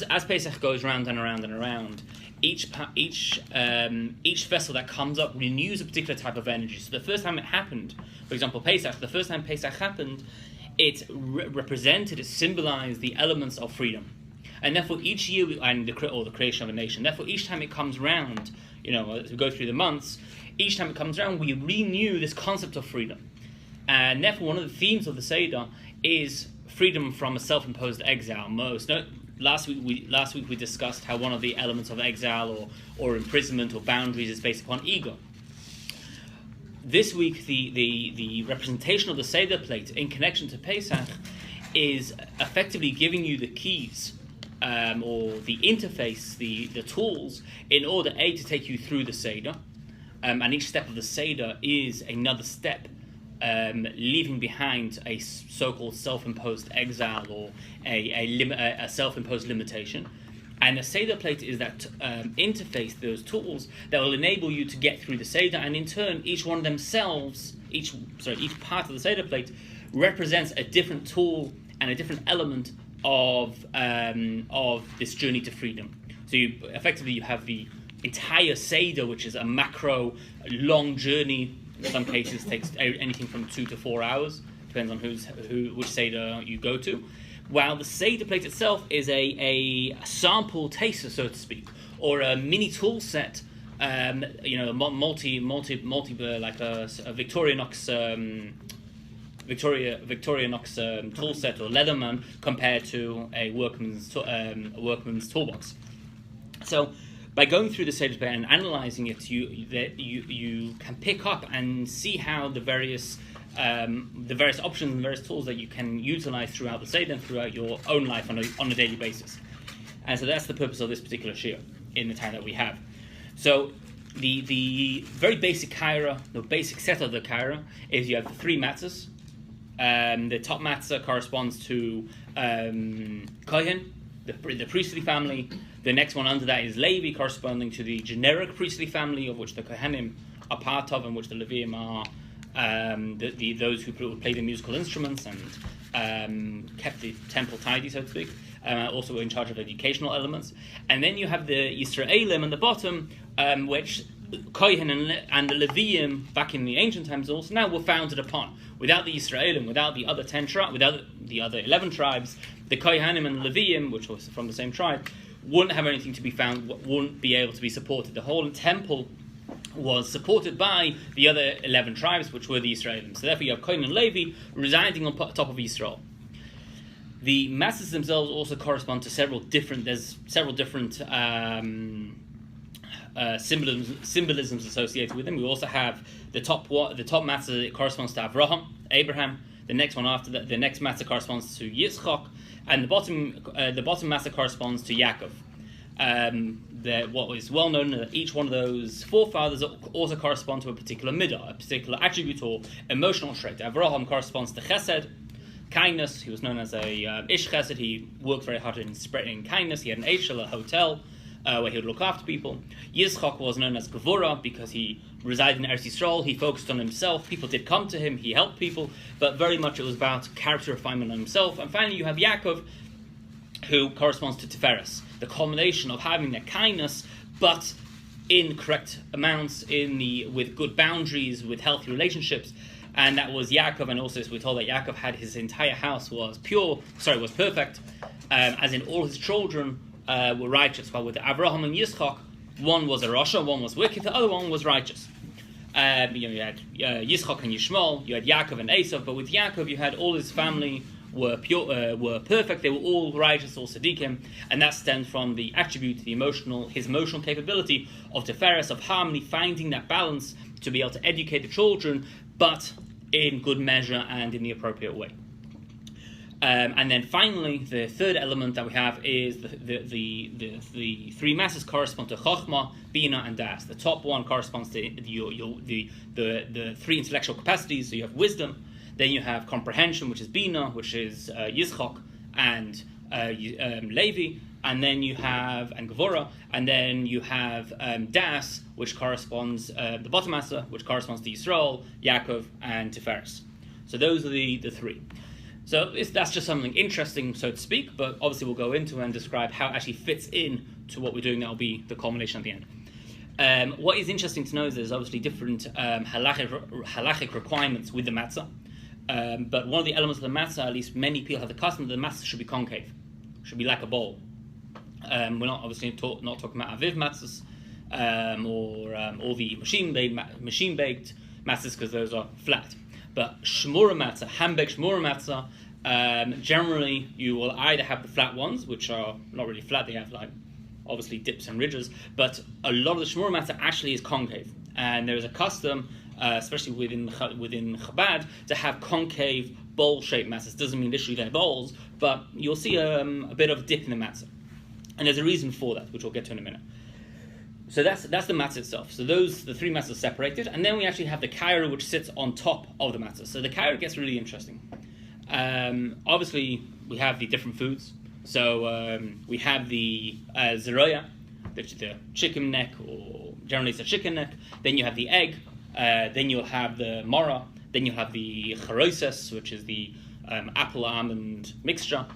as Pesach goes round and around and around, each vessel that comes up renews a particular type of energy. So the first time it happened, for example, Pesach, the first time Pesach happened, it represented, it symbolized the elements of freedom. And therefore each year, or the creation of a nation, therefore each time it comes round, as we go through the months, each time it comes around, we renew this concept of freedom. And therefore one of the themes of the Seder is freedom from a self-imposed exile. Last week we discussed how one of the elements of exile or imprisonment or boundaries is based upon ego. This week the representation of the Seder plate in connection to Pesach is effectively giving you the keys or the interface, the tools, in order to take you through the Seder. And each step of the Seder is another step, leaving behind a so-called self-imposed exile or a self-imposed limitation. And the Seder plate is that interface, those tools that will enable you to get through the Seder, and in turn, each one of themselves, each part of the Seder plate represents a different tool and a different element of this journey to freedom. So you have the entire Seder, which is a macro, long journey. In some cases, takes anything from 2 to 4 hours, depends on which Seder you go to. While the Seder plate itself is a sample taster, so to speak, or a mini tool set, multi like a Victorinox tool set or Leatherman compared to a workman's toolbox. So, by going through the Seder plate and analysing it, you can pick up and see how the various options and various tools that you can utilise throughout the Seder and throughout your own life on a daily basis. And so that's the purpose of this particular shiur in the time that we have. So the very basic kaira, the basic set of the kaira, is you have the 3 matzahs. The top matzah corresponds to Kohen, the priestly family. The next one under that is Levi, corresponding to the generic priestly family, of which the Kohanim are part of, and which the Leviim are those who play the musical instruments and kept the temple tidy, so to speak. Also in charge of educational elements. And then you have the Yisraelim on the bottom, which Kohen and the Leviim, back in the ancient times also, now were founded upon. Without the Yisraelim, without the other 10 tribes, without the other 11 tribes, the Kohanim and the Leviim, which was from the same tribe, wouldn't have anything to be found, wouldn't be able to be supported. The whole temple was supported by the other 11 tribes, which were the Yisraelim. So therefore you have Kohen and Levi residing on top of Yisrael. The masses themselves also correspond to several different symbolisms associated with them. We also have the top matzah, it corresponds to Abraham. The next one after that, the next matzah corresponds to Yitzchak, and the bottom matzah corresponds to Yaakov. What is well known that each one of those forefathers also correspond to a particular midah, a particular attribute or emotional trait. Avraham corresponds to Chesed, kindness. He was known as a Ish Chesed. He worked very hard in spreading kindness. He had an Eichel, a hotel, where he would look after people. Yitzchak was known as Gevura because he resided in Eretz Yisrael. He focused on himself. People did come to him. He helped people, but very much it was about character refinement on himself. And finally, you have Yaakov, who corresponds to Tiferes, the culmination of having that kindness, but in correct amounts, with good boundaries, with healthy relationships. And that was Yaakov, and also we're told that Yaakov had his entire house was perfect, as in all his children were righteous. While with Avraham and Yitzchak, one was a Rasha, one was wicked, the other one was righteous. You had Yitzchak and Yishmael, you had Yaakov and Esav, but with Yaakov you had all his family were perfect, they were all righteous, all tzaddikim, and that stemmed from the attribute, his emotional capability of Tiferes, of harmony, finding that balance to be able to educate the children, but in good measure and in the appropriate way. And then finally, the third element that we have is the 3 masses correspond to Chochmah, Bina, and Das. The top one corresponds to the 3 intellectual capacities. So you have wisdom, then you have comprehension, which is Bina, which is Yitzchak and Levi, and then you have Gevura, and then you have Das, which corresponds the bottom master, which corresponds to Yisrael, Yaakov, and Tiferes. So those are the 3. So that's just something interesting, so to speak, but obviously we'll go into and describe how it actually fits in to what we're doing. That will be the culmination at the end. What is interesting to know is there's obviously different halachic requirements with the matzah, but one of the elements of the matzah, at least many people have the custom that the matzah should be concave, should be like a bowl. We're not obviously not talking about aviv matzahs or all the machine-baked matzahs, because those are flat. But shmura matzah, hand-baked shmura matzah, generally you will either have the flat ones, which are not really flat, they have like obviously dips and ridges, but a lot of the shmura matzah actually is concave. And there is a custom, especially within Chabad, to have concave bowl-shaped matzahs. Doesn't mean literally they're bowls, but you'll see a bit of dip in the matzah. And there's a reason for that, which we'll get to in a minute. So that's the matzah itself. So the three matzahs are separated, and then we actually have the kaira, which sits on top of the matzah. So the kaira gets really interesting. Obviously, we have the different foods. So we have the zeroya, the chicken neck, or generally it's a chicken neck. Then you have the egg. Then you'll have the mora. Then you'll have the charoises, which is the apple almond mixture.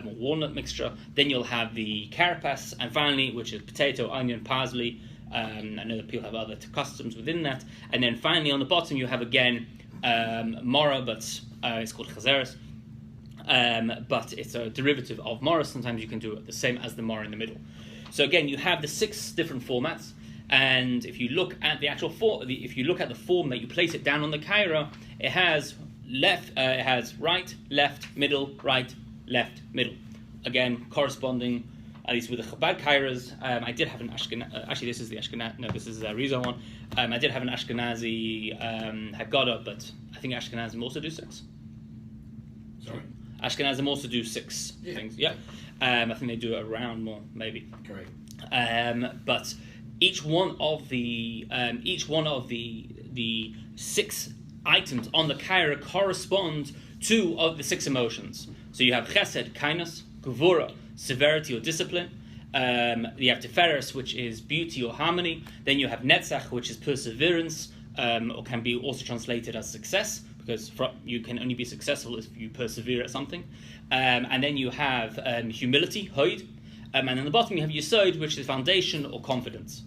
Walnut mixture. Then you'll have the carapace, and finally, which is potato, onion, parsley. I know that people have other customs within that. And then finally, on the bottom, you have again mora, but it's called chazeres. But it's a derivative of mora. Sometimes you can do it the same as the mora in the middle. So again, you have the 6 different formats. And if you look at the actual if you look at the form that you place it down on the kaira, it has it has right, left, middle, right, left, middle. Again, corresponding, at least with the Chabad Kairas. I did have an Ashkenazi, actually this is the Ashkenazi, no, this is a Rizal one. I did have an Ashkenazi Haggadah, but I think Ashkenazim also do 6. Sorry? Ashkenazim also do 6 things, yeah. I think they do it around more, maybe. Correct. But each one of the 6 items on the Kaira correspond to of the 6 emotions. So you have chesed, kindness, gevura, severity or discipline. You have tiferes, which is beauty or harmony. Then you have netzach, which is perseverance, or can be also translated as success, because you can only be successful if you persevere at something. And then you have humility, hoid. And on the bottom you have yesod, which is foundation or confidence.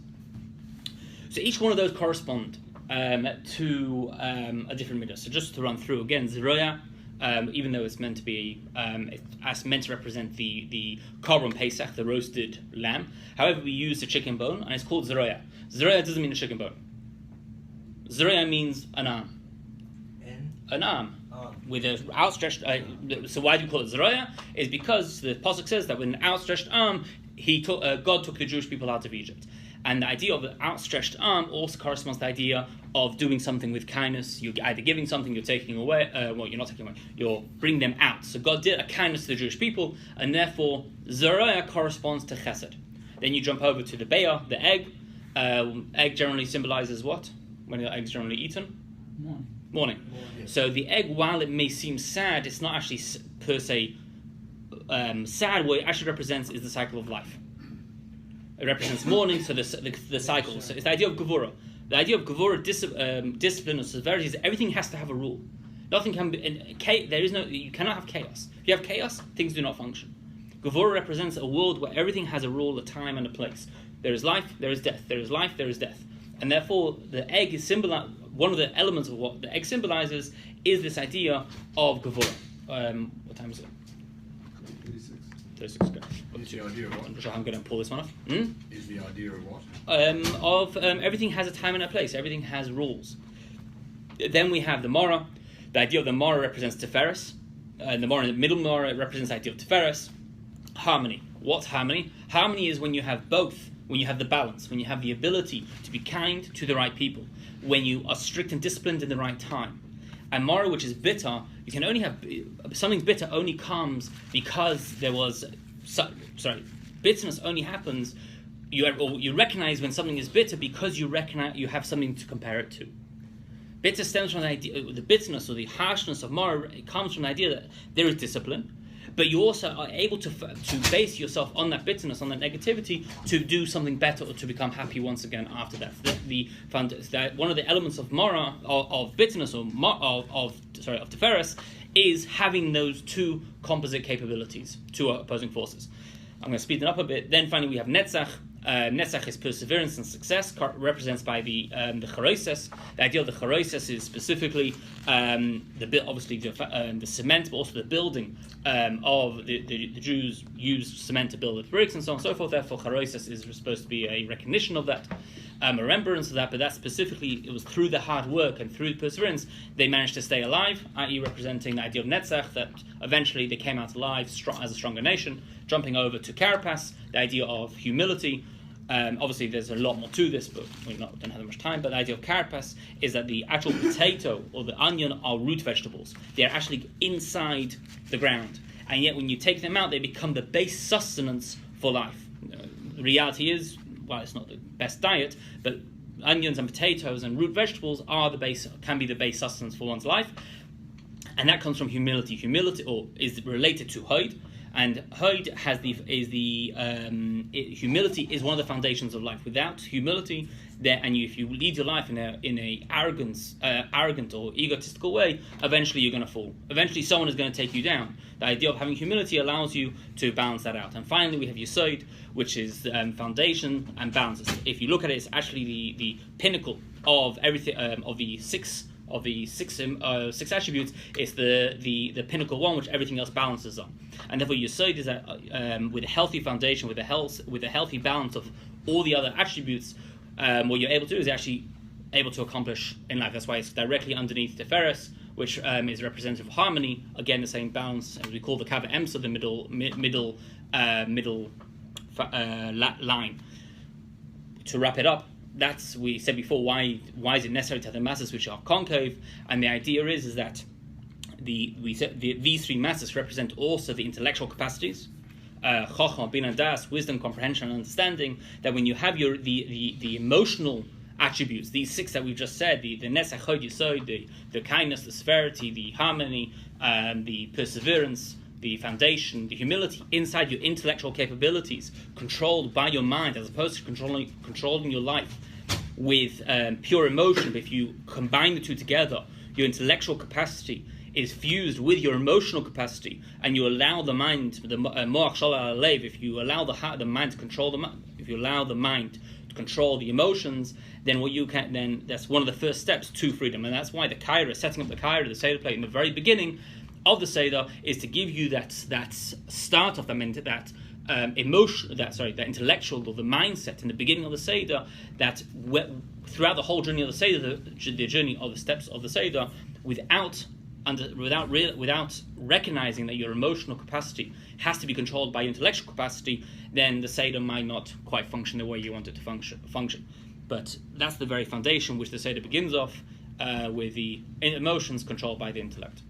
So each one of those correspond to a different midah. So just to run through again, zeroya, even though it's meant to be, it's meant to represent the korban pesach, the roasted lamb. However, we use the chicken bone, and it's called zeroya. Zeroya doesn't mean a chicken bone. Zeroya means an arm. An arm. With an outstretched. So why do we call it zeroya? Is because the pasuk says that with an outstretched arm, God took the Jewish people out of Egypt. And the idea of the outstretched arm also corresponds to the idea of doing something with kindness. You're either giving something, you're taking away. Well, you're not taking away. You're bringing them out. So God did a kindness to the Jewish people, and therefore zeroya corresponds to chesed. Then you jump over to the be'ah, the egg. Egg generally symbolizes what? When the egg's generally eaten? Morning. So the egg, while it may seem sad, it's not actually per se sad. What it actually represents is the cycle of life. It represents morning, so the cycle. So it's the idea of gevura. The idea of gevura, discipline, or severity is that everything has to have a rule. Nothing can be. You cannot have chaos. If you have chaos, things do not function. Gevura represents a world where everything has a rule, a time, and a place. There is life, there is death. There is life, there is death. And therefore, the egg is one of the elements of what the egg symbolizes is this idea of gevura. What time is it? 36. Is the idea of what? I'm not sure how I'm going to pull this one off. Is the idea of what? Everything has a time and a place. Everything has rules. Then we have the mora. The idea of the mora represents tiferes. The mora in the middle mora represents the idea of tiferes. Harmony. What's harmony? Harmony is when you have both. When you have the balance. When you have the ability to be kind to the right people. When you are strict and disciplined in the right time. And mora, which is bitter, you can only have something's bitter only comes because there was bitterness only happens. You recognize when something is bitter because you recognize you have something to compare it to. Bitter stems from the idea, the bitterness or the harshness of mora. It comes from the idea that there is discipline, but you also are able to base yourself on that bitterness, on that negativity, to do something better or to become happy once again after that. One of the elements of mora, of bitterness, or of tiferes, is having those two composite capabilities, two opposing forces. I'm going to speed it up a bit. Then finally we have Netzach. Netzach is perseverance and success, represented by the charoises. The idea of the charoises is specifically obviously the cement, but also the building of the Jews used cement to build the bricks and so on and so forth. Therefore, charoises is supposed to be a recognition of that, a remembrance of that. But that specifically, it was through the hard work and through the perseverance they managed to stay alive, i.e., representing the idea of Netzach, that eventually they came out alive as a stronger nation. Jumping over to Carapace, the idea of humility. Obviously, there's a lot more to this, but we don't have that much time. But the idea of carapace is that the actual potato or the onion are root vegetables. They're actually inside the ground. And yet, when you take them out, they become the base sustenance for life. The reality is, well, it's not the best diet, but onions and potatoes and root vegetables can be the base sustenance for one's life. And that comes from humility. Humility is related to Hod. And Hod humility is one of the foundations of life. Without humility, if you lead your life in a arrogant or egotistical way, eventually you're going to fall. Eventually, someone is going to take you down. The idea of having humility allows you to balance that out. And finally, we have Yesod, which is foundation and balances. If you look at it, it's actually the pinnacle of everything of the six attributes. Is the pinnacle one, which everything else balances on. And therefore, Yesod is that with a healthy foundation, with a healthy balance of all the other attributes, what you're able to do is actually able to accomplish in life. That's why it's directly underneath Teferes, which is representative of harmony. Again, the same balance as we call the Kava Emsa, the middle line. To wrap it up, we said before, why is it necessary to have the masses which are concave? And the idea is that these three masses represent also the intellectual capacities, Chochmah, Bina, Das, wisdom, comprehension, and understanding. That when you have the emotional attributes, these six that we've just said, the Netzach, Hod, Yesod, the kindness, the severity, the harmony, the perseverance, the foundation, the humility inside your intellectual capabilities, controlled by your mind, as opposed to controlling your life with pure emotion. But if you combine the two together, your intellectual capacity is fused with your emotional capacity, and you allow the mind, the moach shala alev, if you allow the mind to control if you allow the mind to control the emotions, then that's one of the first steps to freedom. And that's why setting up the kaira, the Seder plate in the very beginning of the Seder, is to give you that start of that intellectual or the mindset in the beginning of the Seder, that throughout the whole journey of the Seder, the journey of the steps of the Seder, without recognizing that your emotional capacity has to be controlled by your intellectual capacity, then the Seder might not quite function the way you want it to function. But that's the very foundation which the Seder begins off with the emotions controlled by the intellect.